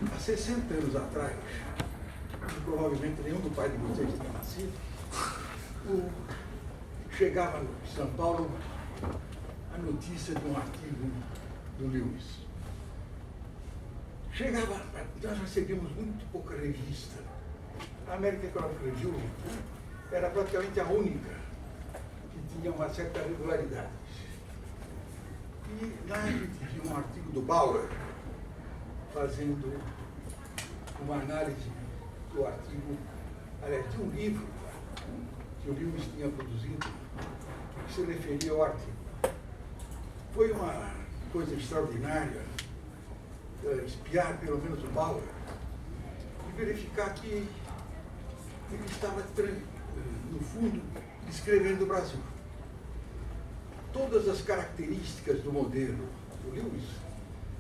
Há 60 anos atrás, provavelmente nenhum do pai de vocês tinha nascido, chegava em São Paulo a notícia de um artigo do Lewis. Chegava, nós recebíamos muito pouca revista. A American Economic Review era praticamente a única que tinha uma certa regularidade. E lá a gente viu um artigo do Bauer fazendo uma análise do artigo, aliás, de um livro que o Lewis tinha produzido, que se referia ao artigo. Foi uma coisa extraordinária espiar pelo menos o Bauer e verificar que ele estava, no fundo, descrevendo o Brasil. Todas as características do modelo do Lewis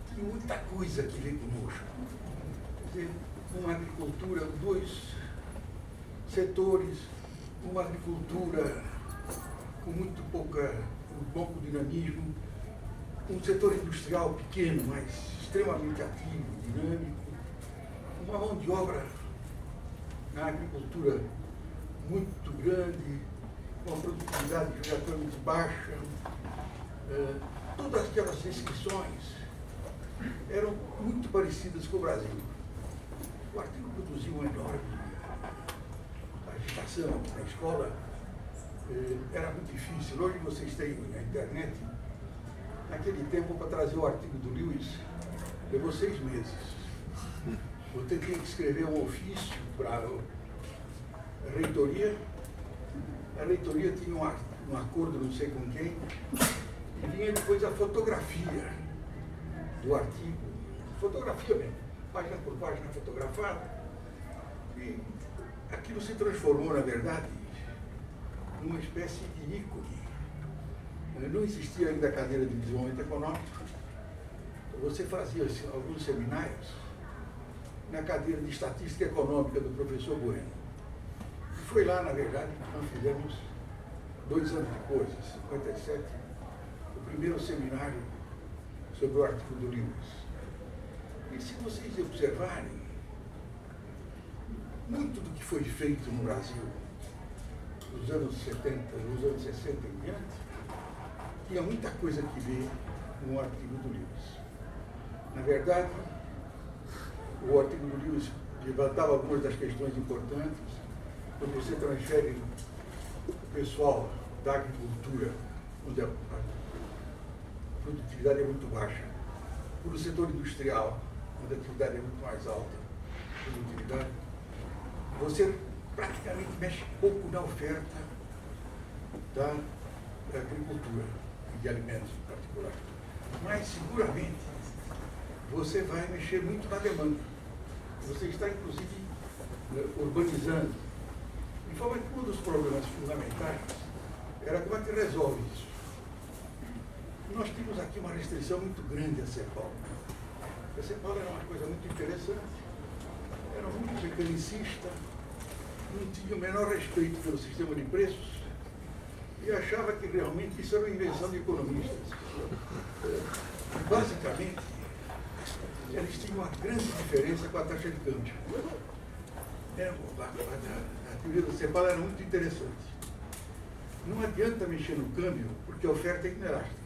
tinham muita coisa que veio conosco. Quer dizer, uma agricultura, dois setores, uma agricultura com muito pouco dinamismo, um setor industrial pequeno, mas extremamente ativo, dinâmico, uma mão de obra na agricultura muito grande, uma produtividade relativamente baixa. Todas aquelas descrições eram muito parecidas com o Brasil. O artigo produziu uma enorme agitação na escola. Era muito difícil. Hoje vocês têm na internet. Naquele tempo, para trazer o artigo do Lewis, levou 6 meses. Você tinha que escrever um ofício para a reitoria. A reitoria tinha um acordo, não sei com quem, e vinha depois a fotografia do artigo. Fotografia mesmo, página por página fotografada. E aquilo se transformou, na verdade, numa espécie de ícone. Não existia ainda a cadeira de desenvolvimento econômico. Você fazia alguns seminários na cadeira de estatística econômica do professor Bueno. E foi lá, na verdade, que nós fizemos, 2 anos depois, em 57, o primeiro seminário sobre o artigo do Lewis. E se vocês observarem, muito do que foi feito no Brasil nos anos 70, nos anos 60 em diante, tinha muita coisa que ver no artigo do Lewis. Na verdade, o artigo do Lewis levantava algumas das questões importantes. Quando você transfere o pessoal da agricultura, onde a produtividade é muito baixa, para o setor industrial, onde a atividade é muito mais alta, a produtividade, você praticamente mexe pouco na oferta da agricultura, de alimentos em particular. Mas, seguramente, você vai mexer muito na demanda. Você está, inclusive, urbanizando. De forma que um dos problemas fundamentais era como é que resolve isso. Nós tínhamos aqui uma restrição muito grande a CEPAL. A CEPAL era uma coisa muito interessante, era muito mecanicista, não tinha o menor respeito pelo sistema de preços, e achava que realmente isso era uma invenção de economistas. Basicamente, eles tinham uma grande diferença com a taxa de câmbio. A teoria do CEPAL era muito interessante. Não adianta mexer no câmbio, porque a oferta é inelástica.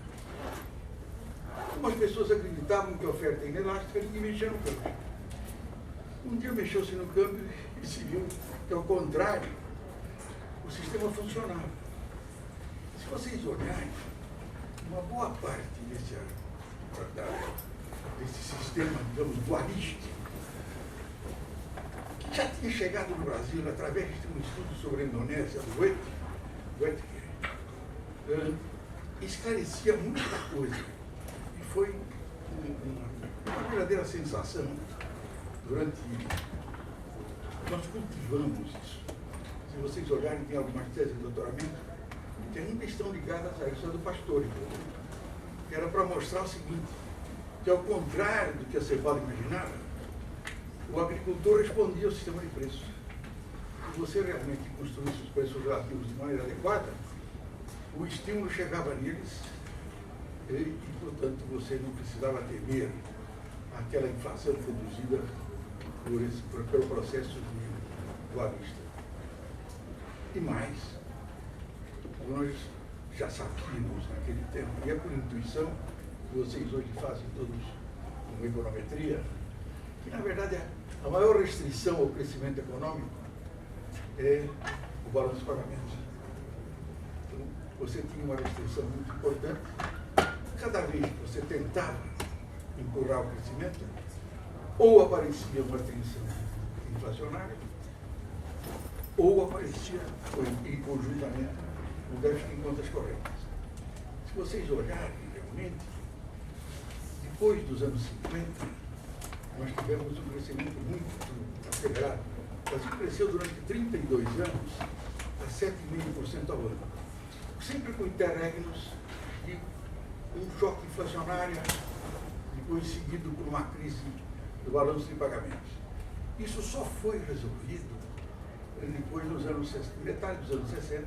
Como as pessoas acreditavam que a oferta é inelástica, ninguém mexia no câmbio. Um dia mexeu-se no câmbio e se viu que, ao contrário, o sistema funcionava. Se vocês olharem, uma boa parte desse sistema, digamos, dualístico, que já tinha chegado no Brasil através de um estudo sobre a Indonésia, do Wetke, esclarecia muita coisa. E foi uma verdadeira sensação durante... Nós cultivamos isso. Se vocês olharem, tem algumas teses de doutoramento, que ainda estão ligadas a isso, a do Pastore, que era para mostrar o seguinte, que ao contrário do que a CEPAL imaginava, o agricultor respondia ao sistema de preços. Se você realmente construísse os preços relativos de maneira adequada, o estímulo chegava neles e, portanto, você não precisava temer àquela inflação produzida pelo processo dualista. E mais, nós já sabíamos naquele tempo, e é por intuição que vocês hoje fazem todos com econometria, que na verdade a maior restrição ao crescimento econômico é o balanço de pagamentos. Então, você tinha uma restrição muito importante. Cada vez que você tentava empurrar o crescimento, ou aparecia uma tensão inflacionária, ou aparecia, conjuntamente, um déficit em contas correntes. Se vocês olharem realmente, depois dos anos 50, nós tivemos um crescimento muito acelerado. O Brasil cresceu durante 32 anos a 7,5% ao ano. Sempre com interregnos de um choque inflacionário, depois seguido por uma crise do balanço de pagamentos. Isso só foi resolvido depois dos anos 60, metade dos anos 60,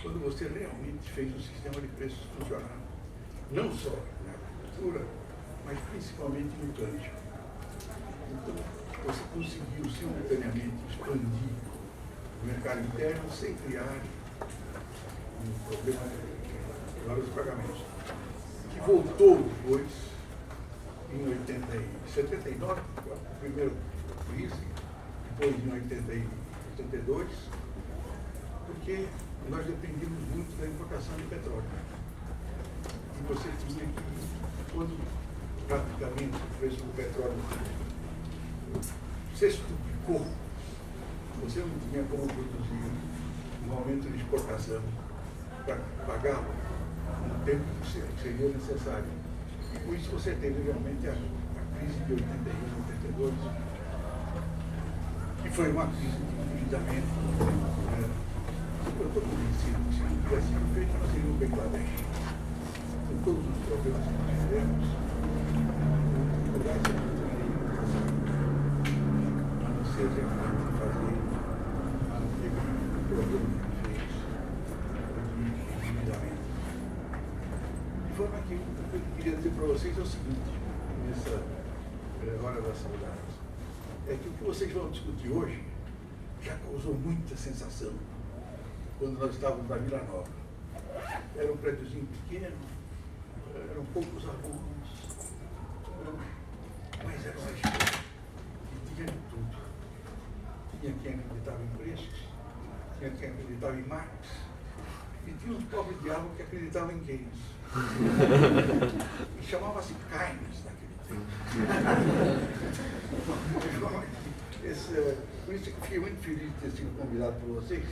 quando você realmente fez o sistema de preços funcionar. Não só na agricultura, mas principalmente no câmbio. Então, você conseguiu simultaneamente expandir o mercado interno sem criar um problema de balanço de pagamentos, que voltou depois, em 79, a primeira crise, depois em 82, porque nós dependíamos muito da importação de petróleo. E você tinha que, quando praticamente o preço do petróleo sextuplicou, você não tinha como produzir um aumento de exportação para pagar o tempo que seria necessário. E com isso você teve realmente a crise de 81, 82, que foi uma crise de endividamento. Eu estou convencido que se não tivesse sido feito, nós seríamos o Bangladesh. Com todos os problemas que nós tivemos, o Brasil não teria a não ser realmente fazer o problema que ele fez de endividamento. De forma que o que eu queria dizer para vocês é o seguinte, nessa hora das saudades, é que o que vocês vão discutir hoje já causou muita sensação quando nós estávamos na Vila Nova. Era um prédiozinho pequeno, eram poucos alunos, mas era uma escola que tinha de tudo. Tinha quem acreditava em preços, tinha quem acreditava em Marx, e tinha uns pobres diabos que acreditavam em Keynes. E chamava-se Keynes naquele tempo. Por isso que eu fiquei muito feliz de ter sido convidado por vocês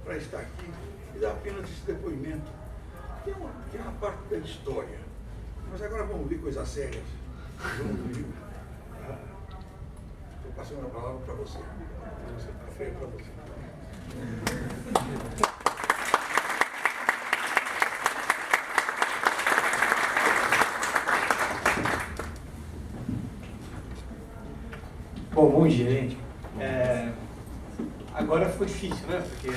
para estar aqui e dar apenas esse depoimento, que é uma parte da história. Mas agora vamos ver coisas sérias. Estou passando a palavra para você. Café para você. Bom dia, gente. Agora ficou difícil, né? Porque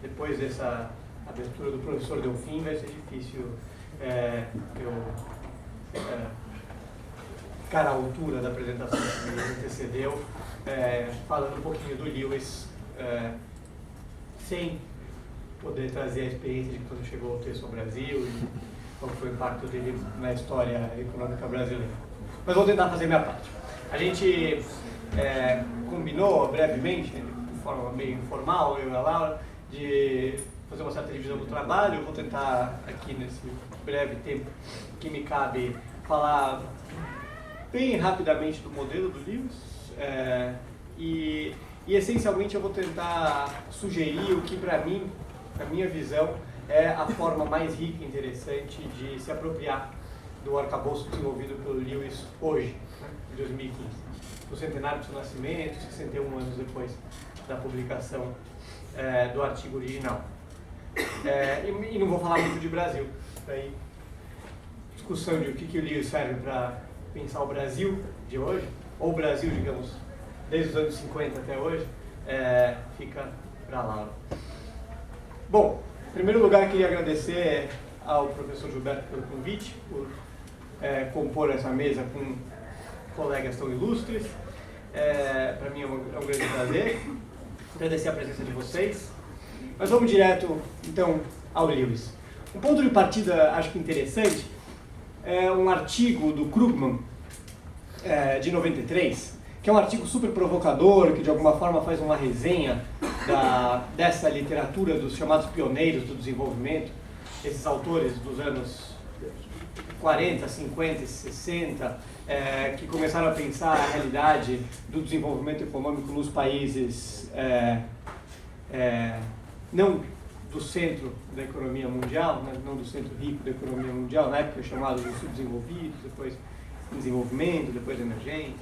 depois dessa abertura do professor Delfim vai ser difícil eu ficar à altura da apresentação que me antecedeu, falando um pouquinho do Lewis, sem poder trazer a experiência de quando chegou o texto ao Brasil e qual foi o impacto dele na história econômica brasileira. Mas vou tentar fazer minha parte. A gente combinou brevemente, de forma meio informal, eu e a Laura, de fazer uma certa divisão do trabalho. Eu vou tentar, aqui nesse breve tempo que me cabe, falar bem rapidamente do modelo do Lewis e essencialmente eu vou tentar sugerir o que para mim, a minha visão, é a forma mais rica e interessante de se apropriar do arcabouço desenvolvido pelo Lewis hoje, né, em 2015, no centenário do seu nascimento, 61 anos depois da publicação do artigo original. E não vou falar muito de Brasil, daí discussão de o que o Lewis serve para pensar o Brasil de hoje, ou o Brasil, digamos, desde os anos 50 até hoje, fica para lá. Bom, em primeiro lugar, queria agradecer ao professor Gilberto pelo convite, por compor essa mesa com colegas tão ilustres. Para mim é um grande prazer. Agradecer a presença de vocês. Mas vamos direto, então, ao Lewis. Um ponto de partida, acho que interessante, é um artigo do Krugman, de 93, que é um artigo super provocador, que de alguma forma faz uma resenha dessa literatura dos chamados pioneiros do desenvolvimento, esses autores dos anos 40, 50 e 60, que começaram a pensar a realidade do desenvolvimento econômico nos países não do centro da economia mundial, não do centro rico da economia mundial, na época chamado de subdesenvolvidos, depois desenvolvimento, depois emergente.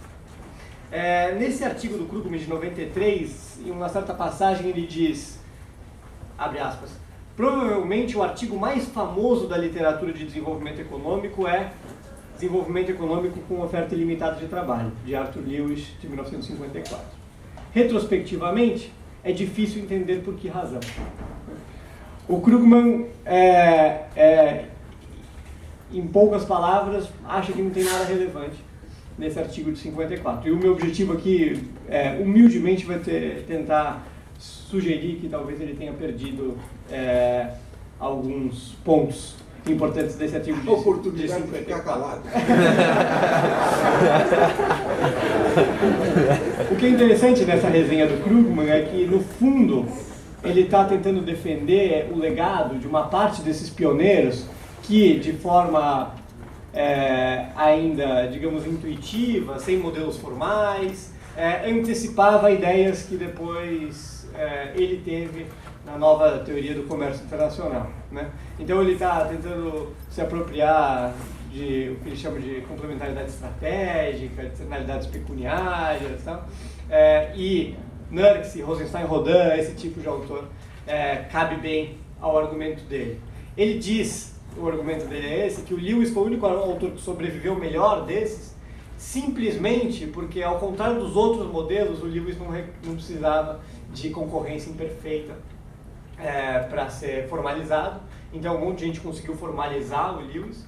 Nesse artigo do Krugman de 93, em uma certa passagem ele diz, abre aspas, provavelmente o artigo mais famoso da literatura de desenvolvimento econômico é Desenvolvimento Econômico com Oferta Ilimitada de Trabalho, de Arthur Lewis, de 1954. Retrospectivamente, é difícil entender por que razão. O Krugman, em poucas palavras, acha que não tem nada relevante nesse artigo de 54. E o meu objetivo aqui, humildemente, vai tentar sugerir que talvez ele tenha perdido alguns pontos importantes desse artigo de 54. Oportunidade de ficar calado. O que é interessante nessa resenha do Krugman é que, no fundo, ele está tentando defender o legado de uma parte desses pioneiros que, de forma ainda, digamos, intuitiva, sem modelos formais, antecipava ideias que depois ele teve na nova teoria do comércio internacional, né? Então ele está tentando se apropriar de o que ele chama de complementaridade estratégica, de externalidades pecuniárias, tal. E Nurse, Rosenstein, Rodin, esse tipo de autor, cabe bem ao argumento dele. Ele diz, o argumento dele é esse, que o Lewis foi o único autor que sobreviveu melhor desses, simplesmente porque, ao contrário dos outros modelos, o Lewis não precisava de concorrência imperfeita para ser formalizado. Então, um monte de gente conseguiu formalizar o Lewis,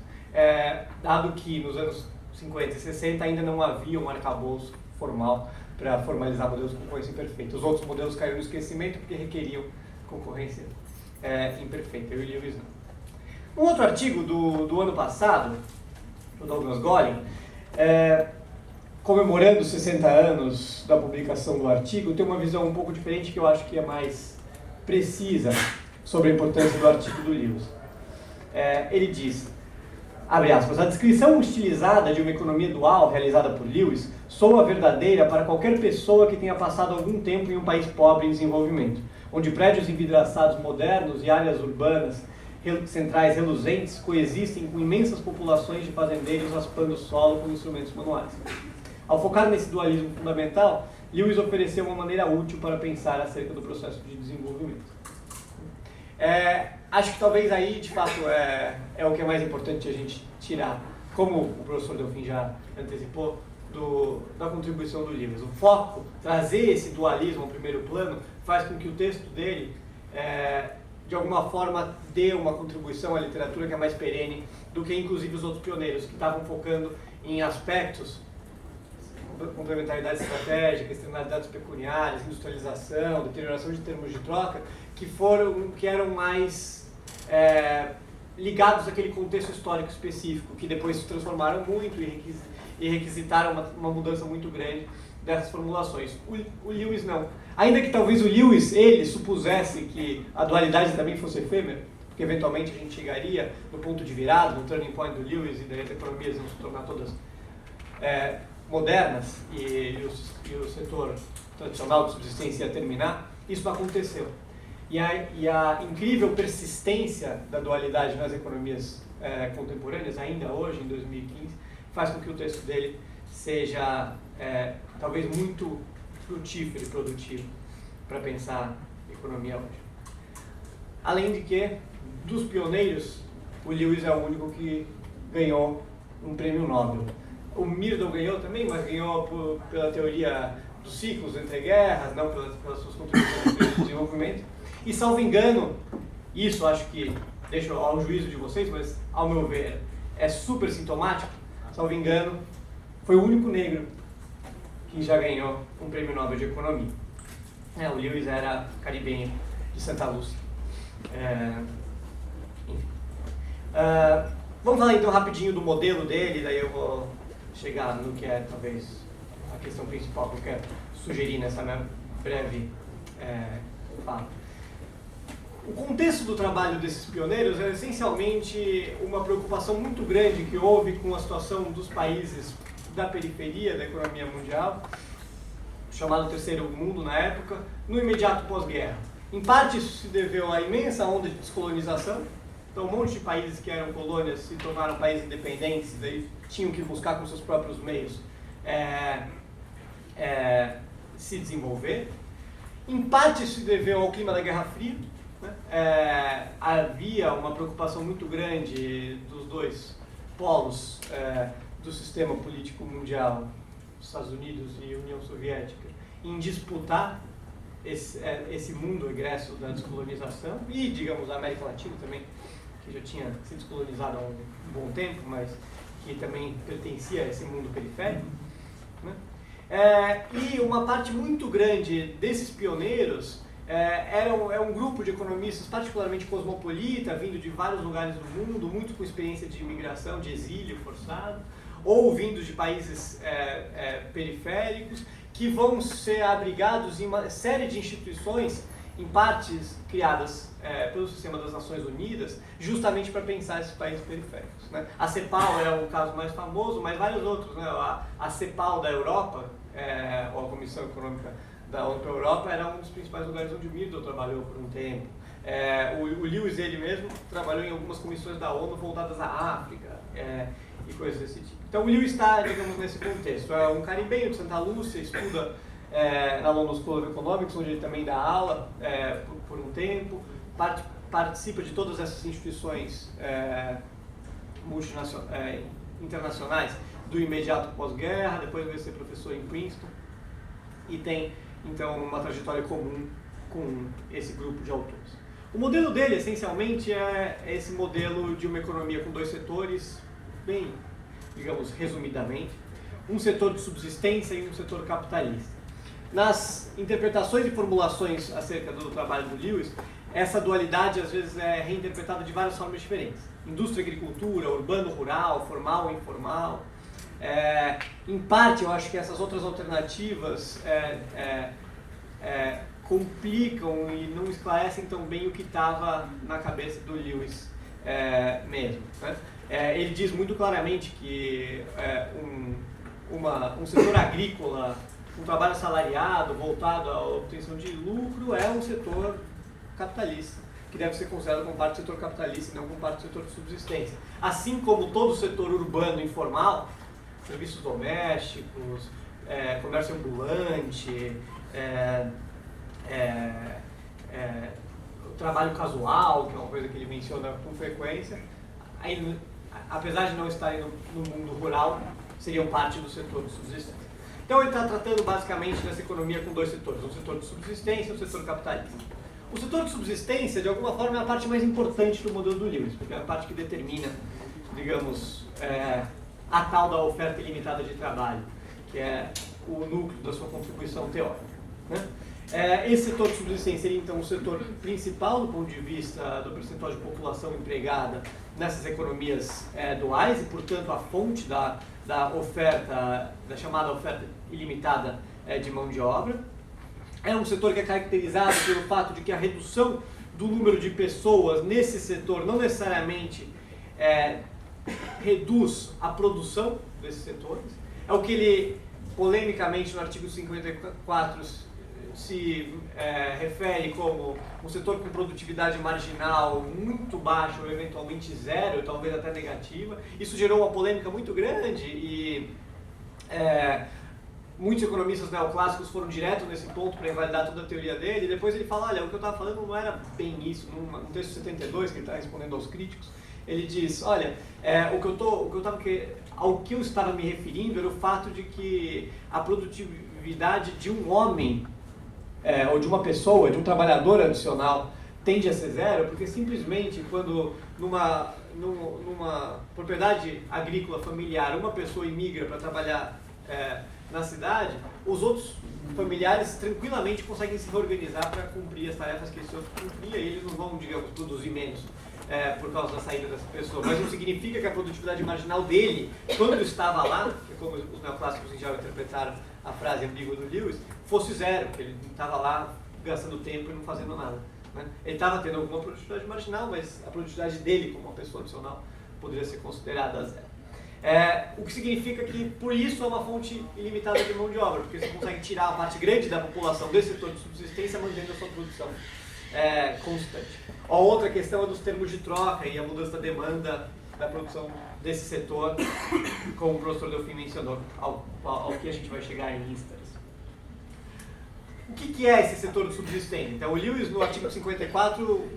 dado que nos anos 50 e 60 ainda não havia um arcabouço formal para formalizar modelos de concorrência imperfeita. Os outros modelos caíram no esquecimento porque requeriam concorrência imperfeita, e o Lewis não. Um outro artigo do ano passado, do Douglas Gollin, comemorando os 60 anos da publicação do artigo, tem uma visão um pouco diferente que eu acho que é mais precisa sobre a importância do artigo do Lewis. Ele diz, abre aspas, a descrição estilizada de uma economia dual realizada por Lewis soa verdadeira para qualquer pessoa que tenha passado algum tempo em um país pobre em desenvolvimento, onde prédios envidraçados modernos e áreas urbanas centrais reluzentes coexistem com imensas populações de fazendeiros raspando o solo com instrumentos manuais. Ao focar nesse dualismo fundamental, Lewis ofereceu uma maneira útil para pensar acerca do processo de desenvolvimento. Acho que talvez aí, de fato, é o que é mais importante a gente tirar, como o professor Delfim já antecipou, da contribuição do Lewis. O foco, trazer esse dualismo ao primeiro plano, faz com que o texto dele, de alguma forma, dê uma contribuição à literatura que é mais perene do que, inclusive, os outros pioneiros, que estavam focando em aspectos, complementaridade estratégica, externalidades pecuniárias, industrialização, deterioração de termos de troca, que eram mais ligados àquele contexto histórico específico, que depois se transformaram muito e requisitaram uma mudança muito grande dessas formulações. O Lewis não. Ainda que talvez o Lewis, ele, supusesse que a dualidade também fosse efêmera, porque eventualmente a gente chegaria no ponto de virada, no turning point do Lewis, e daí as economias iam se tornar todas modernas e o setor tradicional de subsistência ia terminar. Isso não aconteceu. E a incrível persistência da dualidade nas economias contemporâneas, ainda hoje, em 2015, faz com que o texto dele seja talvez muito frutífero e produtivo para pensar a economia hoje. Além de que, dos pioneiros, o Lewis é o único que ganhou um prêmio Nobel. O Myrdal ganhou também, mas ganhou pela teoria dos ciclos entre guerras, não pelas suas contribuições no desenvolvimento. E, salvo engano, isso acho que deixo ao juízo de vocês, mas, ao meu ver, é super sintomático, salvo engano, foi o único negro que já ganhou um prêmio Nobel de Economia. O Lewis era caribenho de Santa Lúcia. Vamos falar então rapidinho do modelo dele, daí eu vou chegar no que é talvez a questão principal que eu quero sugerir nessa minha breve fala. O contexto do trabalho desses pioneiros é essencialmente uma preocupação muito grande que houve com a situação dos países da periferia da economia mundial, chamado Terceiro Mundo na época, no imediato pós-guerra. Em parte isso se deveu à imensa onda de descolonização, então um monte de países que eram colônias se tornaram países independentes, e daí tinham que buscar com seus próprios meios se desenvolver. Em parte isso se deveu ao clima da Guerra Fria, né? Havia uma preocupação muito grande dos dois polos do sistema político mundial, Estados Unidos e União Soviética, em disputar esse mundo egresso da descolonização e, digamos, a América Latina também, que já tinha sido descolonizada há um bom tempo, mas que também pertencia a esse mundo periférico, né? E uma parte muito grande desses pioneiros é um grupo de economistas particularmente cosmopolita, vindo de vários lugares do mundo, muito com experiência de imigração, de exílio forçado, ou vindo de países periféricos, que vão ser abrigados em uma série de instituições, em partes criadas pelo sistema das Nações Unidas, justamente para pensar esses países periféricos, né? A CEPAL é o caso mais famoso, mas vários outros, né? A CEPAL da Europa, ou a Comissão Econômica da ONU para a Europa, era um dos principais lugares onde o Middle trabalhou por um tempo. O Lewis, ele mesmo, trabalhou em algumas comissões da ONU voltadas à África e coisas desse tipo. Então o Lewis está, digamos, nesse contexto. É um caribenho de Santa Lúcia, estuda na London School of Economics, onde ele também dá aula por um tempo, participa de todas essas instituições internacionais do imediato pós-guerra, depois vai ser professor em Princeton e tem, então, uma trajetória comum com esse grupo de autores. O modelo dele, essencialmente, é esse modelo de uma economia com dois setores, bem, digamos, resumidamente, um setor de subsistência e um setor capitalista. Nas interpretações e formulações acerca do trabalho do Lewis, essa dualidade às vezes é reinterpretada de várias formas diferentes. Indústria, agricultura, urbano, rural, formal, informal. Em parte, eu acho que essas outras alternativas complicam e não esclarecem tão bem o que estava na cabeça do Lewis mesmo, né? Ele diz muito claramente que um setor agrícola, um trabalho assalariado, voltado à obtenção de lucro, é um setor capitalista, que deve ser considerado como parte do setor capitalista e não como parte do setor de subsistência. Assim como todo o setor urbano informal, serviços domésticos, comércio ambulante, o trabalho casual, que é uma coisa que ele menciona com frequência, apesar de não estarem no mundo rural, seriam parte do setor de subsistência. Então ele está tratando basicamente dessa economia com dois setores, um setor de subsistência e um setor capitalista. O setor de subsistência, de alguma forma, é a parte mais importante do modelo do Lewis, porque é a parte que determina, digamos, a tal da oferta ilimitada de trabalho, que é o núcleo da sua contribuição teórica, né? Esse setor de subsistência seria, então, o setor principal do ponto de vista do percentual de população empregada nessas economias duais e, portanto, a fonte da oferta, da chamada oferta ilimitada de mão de obra. É um setor que é caracterizado pelo fato de que a redução do número de pessoas nesse setor não necessariamente reduz a produção desses setores. É o que ele, polemicamente, no artigo 54, se refere como um setor com produtividade marginal muito baixa ou eventualmente zero, talvez até negativa. Isso gerou uma polêmica muito grande e muitos economistas neoclássicos foram direto nesse ponto para invalidar toda a teoria dele. E depois ele fala, olha, o que eu estava falando não era bem isso. No texto 72, que ele está respondendo aos críticos, ele diz, olha, ao que eu estava me referindo era o fato de que a produtividade de um homem ou de uma pessoa, de um trabalhador adicional, tende a ser zero, porque simplesmente quando numa propriedade agrícola familiar, uma pessoa imigra para trabalhar na cidade, os outros familiares tranquilamente conseguem se reorganizar para cumprir as tarefas que esse outro cumpria, e eles não vão, digamos, produzir menos por causa da saída dessa pessoa. Mas não significa que a produtividade marginal dele, quando estava lá, como os neoclássicos em geral interpretaram a frase ambígua do Lewis, fosse zero, que ele estava lá gastando tempo e não fazendo nada. Ele estava tendo alguma produtividade marginal, mas a produtividade dele como uma pessoa adicional poderia ser considerada zero. O que significa que, por isso, é uma fonte ilimitada de mão de obra, porque você consegue tirar a parte grande da população desse setor de subsistência mantendo a sua produção constante. A outra questão é dos termos de troca e a mudança da demanda da produção desse setor, como o professor Delfim mencionou, ao que a gente vai chegar em instância. O que é esse setor de subsistência? Então, o Lewis, no artigo 54,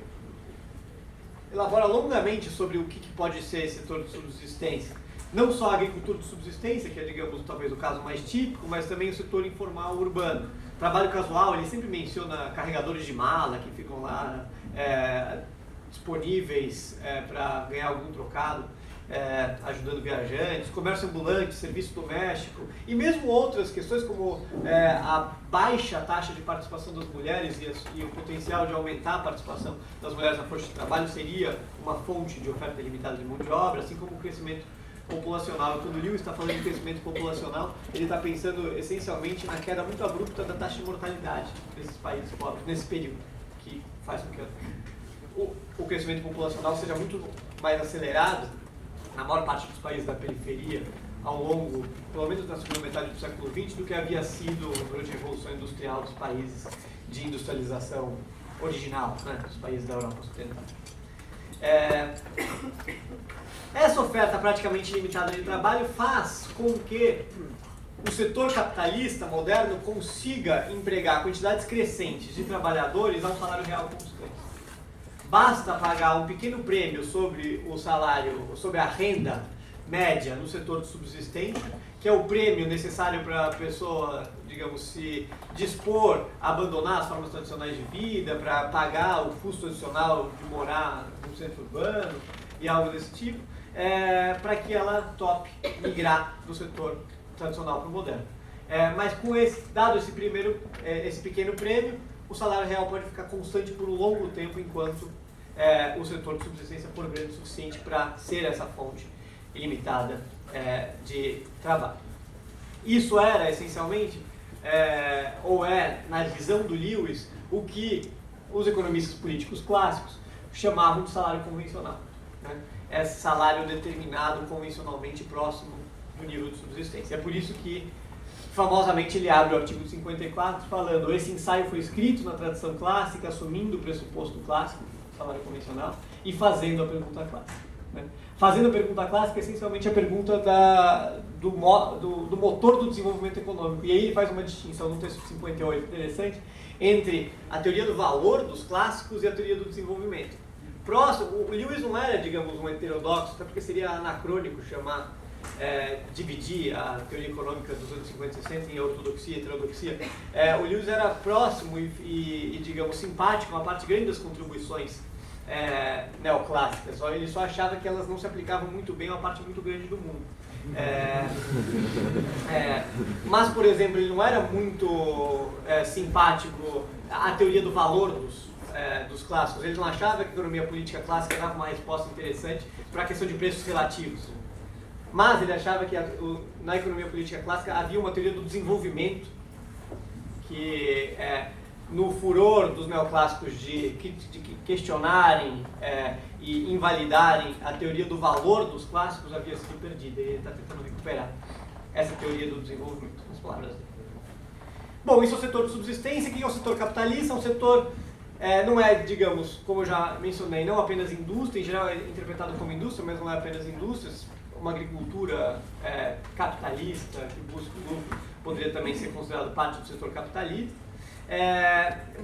elabora longamente sobre o que pode ser esse setor de subsistência. Não só a agricultura de subsistência, que é, digamos, talvez o caso mais típico, mas também o setor informal urbano. Trabalho casual, ele sempre menciona carregadores de mala que ficam lá disponíveis para ganhar algum trocado, ajudando viajantes, comércio ambulante, serviço doméstico, e mesmo outras questões como a baixa taxa de participação das mulheres e o potencial de aumentar a participação das mulheres na força de trabalho seria uma fonte de oferta ilimitada de mão de obra, assim como o crescimento populacional. Quando o Lewis está falando de crescimento populacional, ele está pensando essencialmente na queda muito abrupta da taxa de mortalidade desses países pobres nesse período, que faz com que o crescimento populacional seja muito mais acelerado na maior parte dos países da periferia ao longo, pelo menos na segunda metade do século XX, do que havia sido durante a Revolução Industrial dos países de industrialização original, dos países da Europa Ocidental. Essa oferta praticamente ilimitada de trabalho faz com que o setor capitalista moderno consiga empregar quantidades crescentes de trabalhadores a um salário real constante. Basta pagar um pequeno prêmio sobre o salário, sobre a renda média no setor de subsistência, que é o prêmio necessário para a pessoa, digamos, se dispor a abandonar as formas tradicionais de vida, para pagar o custo adicional de morar no centro urbano e algo desse tipo, para que ela tope migrar do setor tradicional para o moderno. Mas com dado esse pequeno prêmio, o salário real pode ficar constante por um longo tempo enquanto o setor de subsistência for grande o suficiente para ser essa fonte ilimitada de trabalho. Isso era, essencialmente, ou na visão do Lewis, o que os economistas políticos clássicos chamavam de salário convencional. Esse salário determinado convencionalmente próximo do nível de subsistência. É por isso que, famosamente, ele abre o artigo 54 falando: esse ensaio foi escrito na tradição clássica, assumindo o pressuposto clássico, salário convencional, e fazendo a pergunta clássica. Fazendo a pergunta clássica, essencialmente a pergunta do motor do desenvolvimento econômico. E aí ele faz uma distinção no texto 58 interessante entre a teoria do valor dos clássicos e a teoria do desenvolvimento. O Lewis não era, digamos, um heterodoxo, até porque seria anacrônico dividir a teoria econômica dos anos 50 e 60 em ortodoxia e heterodoxia. O Lewis era próximo e, digamos, simpático a uma parte grande das contribuições neoclássicas. Ele só achava que elas não se aplicavam muito bem a uma parte muito grande do mundo. Mas, por exemplo, ele não era muito simpático à teoria do valor dos clássicos. Ele não achava que a economia política clássica dava uma resposta interessante para a questão de preços relativos. Mas ele achava que na economia política clássica havia uma teoria do desenvolvimento que, no furor dos neoclássicos de questionarem e invalidarem a teoria do valor dos clássicos, havia sido perdida. E ele está tentando recuperar essa teoria do desenvolvimento, nas palavras dele. Bom, isso é o setor de subsistência. Quem é o setor capitalista? É um setor, não é, digamos, como eu já mencionei, não apenas indústria, em geral é interpretado como indústria, mas não é apenas indústrias. Uma agricultura capitalista, que busca o lucro, poderia também ser considerado parte do setor capitalista.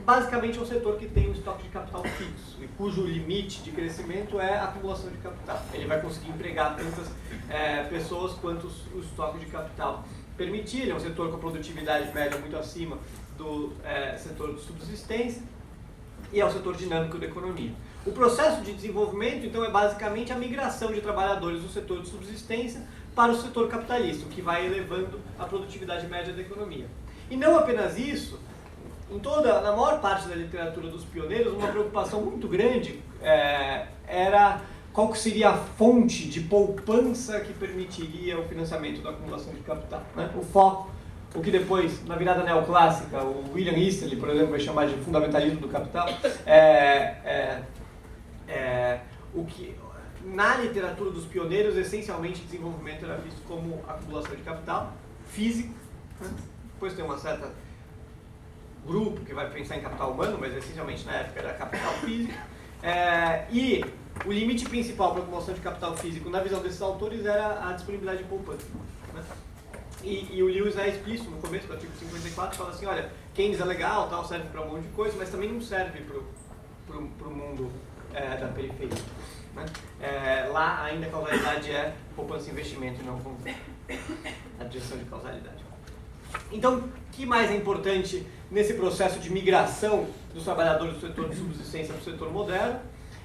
Basicamente é um setor que tem um estoque de capital fixo e cujo limite de crescimento é a acumulação de capital. Ele vai conseguir empregar tantas pessoas quanto o estoque de capital permitir. Ele é um setor com produtividade média muito acima do setor de subsistência e é o setor dinâmico da economia. O processo de desenvolvimento, então, é basicamente a migração de trabalhadores do setor de subsistência para o setor capitalista, o que vai elevando a produtividade média da economia. E não apenas isso, na maior parte da literatura dos pioneiros, uma preocupação muito grande era qual que seria a fonte de poupança que permitiria o financiamento da acumulação de capital, né? O foco, o que depois, na virada neoclássica, o William Easterly, por exemplo, vai chamar de fundamentalismo do capital, o que na literatura dos pioneiros, essencialmente, desenvolvimento era visto como acumulação de capital físico, né? Depois tem uma certa grupo que vai pensar em capital humano, mas essencialmente na época era capital físico. E o limite principal para a acumulação de capital físico, na visão desses autores, era a disponibilidade de poupança, né? E o Lewis é explícito no começo do artigo 54, fala assim, olha, Keynes é legal, tal, serve para um monte de coisa, mas também não serve para o mundo da periferia, né? Lá ainda a causalidade é poupança e investimento, e não a direção de causalidade. Então, o que mais é importante nesse processo de migração dos trabalhadores do setor de subsistência para o setor moderno?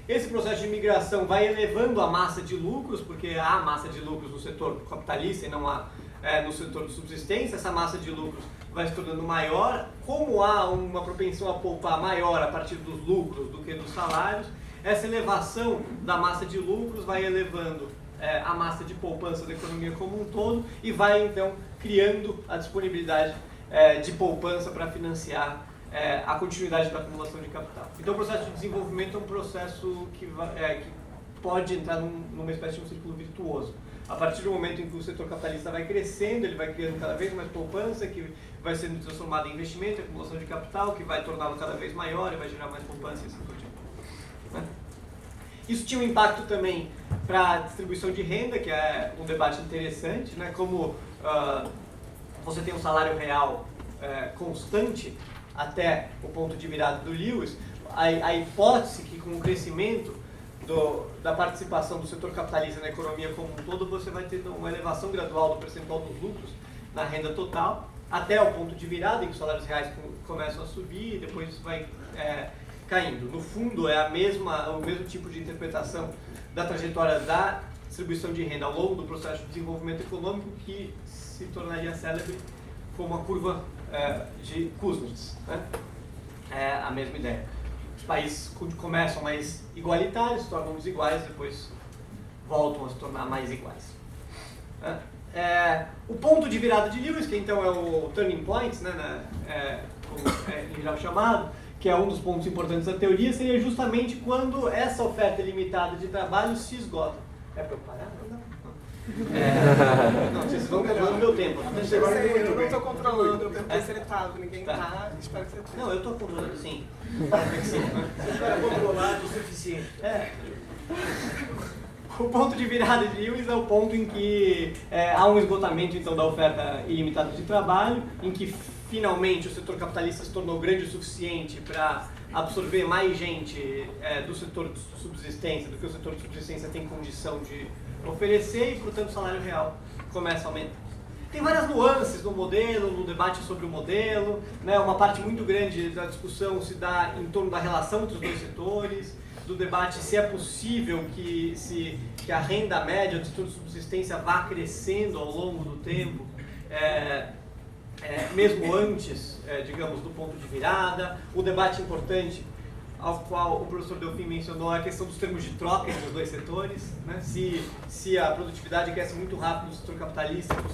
Esse processo de migração vai elevando a massa de lucros, porque há massa de lucros no setor capitalista e não há no setor de subsistência. Essa massa de lucros vai se tornando maior. Como há uma propensão a poupar maior a partir dos lucros do que dos salários, essa elevação da massa de lucros vai elevando a massa de poupança da economia como um todo e vai, então, criando a disponibilidade de poupança para financiar a continuidade da acumulação de capital. Então, o processo de desenvolvimento é um processo que pode entrar numa espécie de um círculo virtuoso. A partir do momento em que o setor capitalista vai crescendo, ele vai criando cada vez mais poupança, que vai sendo transformada em investimento, em acumulação de capital, que vai torná-lo cada vez maior e vai gerar mais poupança e assim por diante, né? Isso tinha um impacto também para a distribuição de renda, que é um debate interessante, né? Como você tem um salário real constante até o ponto de virada do Lewis, a hipótese que com o crescimento da participação do setor capitalista na economia como um todo, você vai ter uma elevação gradual do percentual dos lucros na renda total, até o ponto de virada em que os salários reais começam a subir e depois isso vai caindo. No fundo, é o mesmo tipo de interpretação da trajetória da distribuição de renda ao longo do processo de desenvolvimento econômico que se tornaria célebre como a curva de Kuznets, né? É a mesma ideia. Os países começam mais igualitários, se tornam desiguais, depois voltam a se tornar mais iguais. O ponto de virada de Lewis, que então é o turning point, né, como em geral chamado, que é um dos pontos importantes da teoria, seria justamente quando essa oferta ilimitada de trabalho se esgota. É para eu parar? Não, vocês vão controlando meu tempo. Eu não estou controlando, eu perguntei se ele estava, ninguém está, espero que você esteja. Não, eu estou controlando sim. Você vai controlar o suficiente. O ponto de virada de Lewis é o ponto em que há um esgotamento então, da oferta ilimitada de trabalho, em que finalmente o setor capitalista se tornou grande o suficiente para absorver mais gente do setor de subsistência do que o setor de subsistência tem condição de oferecer e, portanto, o salário real começa a aumentar. Tem várias nuances no modelo, no debate sobre o modelo, né? Uma parte muito grande da discussão se dá em torno da relação entre os dois setores, do debate se é possível que a renda média do setor de subsistência vá crescendo ao longo do tempo, mesmo antes, digamos, do ponto de virada. O debate importante ao qual o professor Delfim mencionou é a questão dos termos de troca entre os dois setores, né? Se a produtividade cresce muito rápido no setor capitalista,